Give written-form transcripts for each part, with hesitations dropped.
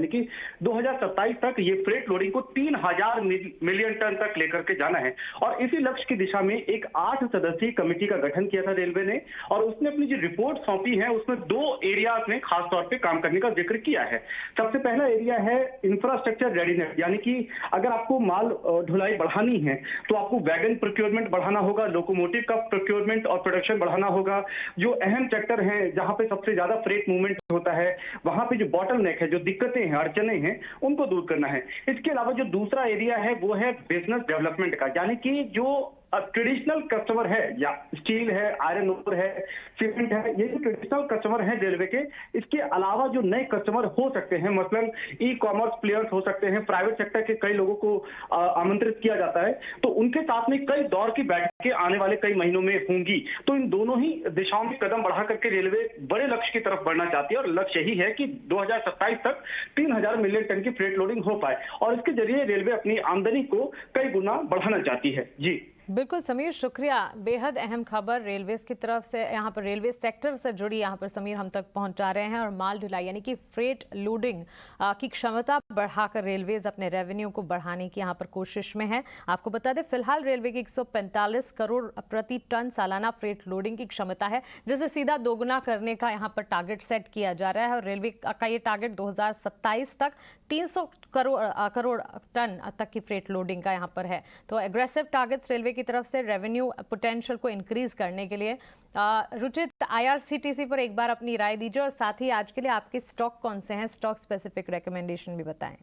यानी कि 2027 तक ये फ्रेट लोडिंग को 3000 मिलियन टन तक लेकर के जाना है। और इसी लक्ष्य की दिशा में एक 8 सदस्यीय कमेटी का गठन किया था रेलवे ने, और उसने अपनी जो रिपोर्ट सौंपी है उसमें 2 एरियाज में खास तौर पे काम करने का जिक्र किया है। सबसे पहला एरिया है इंफ्रास्ट्रक्चर रेडीनेस, यानी कि अगर आपको माल ढुलाई बढ़ानी है तो आपको वैगन प्रोक्योरमेंट बढ़ाना होगा, लोकोमोटिव का प्रोक्योरमेंट और प्रोडक्शन बढ़ाना होगा। जो अहम सेक्टर है जहां पे सबसे ज्यादा फ्रेट मूवमेंट होता है, वहां पे जो बॉटल नेक है, जो दिक्कतें हैं, अड़चने हैं, उनको दूर करना है। इसके अलावा जो दूसरा एरिया है वो है बिजनेस डेवलपमेंट का, यानी कि जो ट्रेडिशनल कस्टमर है, या स्टील है, आयरन ओर है, सीमेंट है, ये जो ट्रेडिशनल कस्टमर है रेलवे के, इसके अलावा जो नए कस्टमर हो सकते हैं, मतलब ई कॉमर्स प्लेयर्स हो सकते हैं, प्राइवेट सेक्टर के कई लोगों को आमंत्रित किया जाता है, तो उनके साथ में कई दौर की बैठकें आने वाले कई महीनों में होंगी। तो इन दोनों ही दिशाओं में कदम बढ़ा करके रेलवे बड़े लक्ष्य की तरफ बढ़ना चाहती है, और लक्ष्य यही है कि 2027 तक 3000 मिलियन टन की फ्रेट लोडिंग हो पाए, और इसके जरिए रेलवे अपनी आमदनी को कई गुना बढ़ाना चाहती है। जी बिल्कुल समीर, शुक्रिया। बेहद अहम खबर रेलवेज की तरफ से, यहाँ पर रेलवे सेक्टर से जुड़ी यहाँ पर समीर हम तक पहुँचा रहे हैं। और माल ढुलाई यानी कि फ्रेट लोडिंग की क्षमता बढ़ाकर रेलवेज अपने रेवेन्यू को बढ़ाने की यहाँ पर कोशिश में है। आपको बता दें फिलहाल रेलवे की 145 करोड़ प्रति टन सालाना फ्रेट लोडिंग की क्षमता है, जिसे सीधा दोगुना करने का यहाँ पर टारगेट सेट किया जा रहा है। और रेलवे का ये टारगेट 2027 तक 300 करोड़ टन तक की फ्रेट लोडिंग का यहाँ पर है। तो एग्रेसिव टारगेट्स रेलवे की तरफ से रेवेन्यू पोटेंशियल को इंक्रीज करने के लिए। रुचित, आईआरसीटीसी पर एक बार अपनी राय दीजिए, और साथ ही आज के लिए आपके स्टॉक कौन से हैं, स्टॉक स्पेसिफिक रिकमेंडेशन भी बताएं।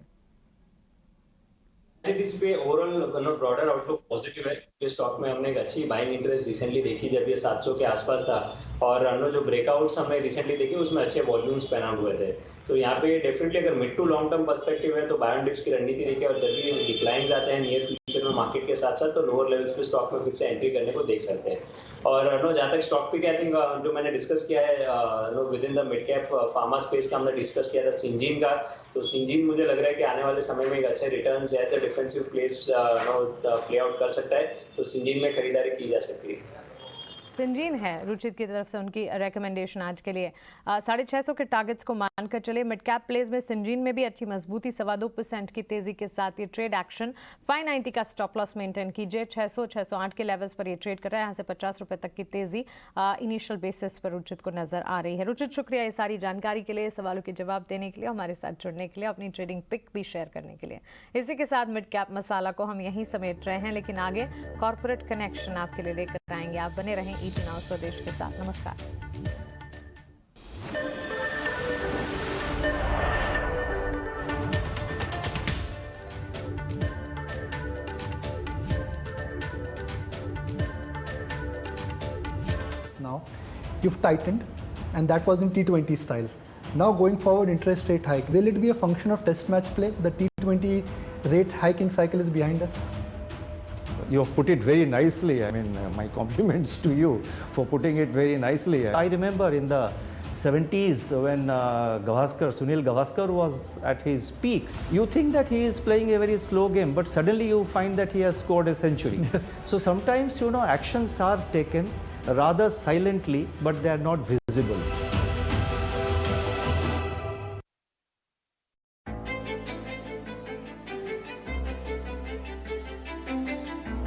आईआरसीटीसी पे ओवरऑल ब्रॉडर आउटलुक पॉजिटिव है। ये स्टॉक में हमने एक अच्छी बाइंग इंटरेस्ट रिसेंटली देखी जब ये 700 के आसपास था, और जो ब्रेकआउट्स हमने रिसेंटली देखे उसमें अच्छे वॉल्यूम्स पैन आउट हुए थे। तो यहाँ पे डेफिनेटली अगर mid to long term perspective है तो बाय ऑन डिप्स की रणनीति देखिए, और जब भी डिक्लाइंस आते हैं नियर फ्यूचर में मार्केट के साथ साथ, तो लोअर लेवल्स पे स्टॉक में फिर से एंट्री करने को देख सकते हैं। और जहाँ तक स्टॉक पिक आई थिंक जो मैंने डिस्कस किया है with in the mid cap pharma space का हमने डिस्कस किया था सिंजीन का। तो सिंजीन मुझे लग रहा है कि आने वाले समय में एक अच्छे returns as a defensive place play out कर सकता है, तो सिंजीन में खरीदारी की जा सकती है। सिंजीन है रुचित की तरफ से उनकी रिकमेंडेशन आज के लिए। 650 के टारगेट्स को मानकर चले। मिड कैप प्लेस में सिंजीन में भी अच्छी मजबूती, 2.25% की तेजी के साथ ये ट्रेड एक्शन। 590 का स्टॉप लॉस मेंटेन कीजिए। 600-608 के लेवल्स पर ये ट्रेड कर रहा है। यहाँ से 50 रुपए तक की तेजी इनिशियल बेसिस पर रुचित को नजर आ रही है। रुचित, शुक्रिया ये सारी जानकारी के लिए, सवालों के जवाब देने के लिए, हमारे साथ जुड़ने के लिए, अपनी ट्रेडिंग पिक भी शेयर करने के लिए। इसी के साथ मिड कैप मसाला को हम यहीं समेट रहे हैं, लेकिन आगे कॉर्पोरेट कनेक्शन आपके लिए लेकर आएंगे। आप बने रहें ईट नाउ स्वदेश के साथ। नमस्कार। Now you've tightened, and that was in T20 style. Now going forward, interest rate hike, will it be a function of test match play? The T20 rate hiking cycle is behind us. You have put it very nicely. I mean, my compliments to you for putting it very nicely. I remember in the 70s when Sunil Gavaskar was at his peak. You think that he is playing a very slow game, but suddenly you find that he has scored a century. So sometimes, actions are taken rather silently, but they are not visible.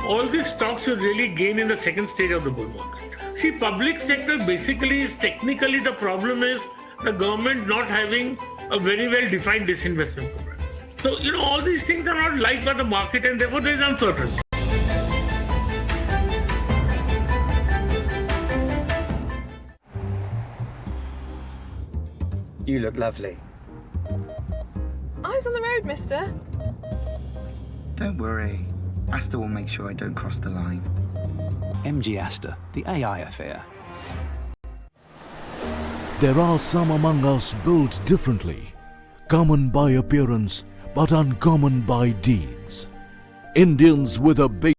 All these stocks should really gain in the second stage of the bull market. See, public sector basically is technically the problem is the government not having a very well defined disinvestment program. So, all these things are not liked by the market, and therefore there is uncertainty. You look lovely. Eyes on the road, mister. Don't worry. Asta will make sure I don't cross the line. MG Asta, the AI affair. There are some among us built differently, common by appearance but uncommon by deeds. Indians with a big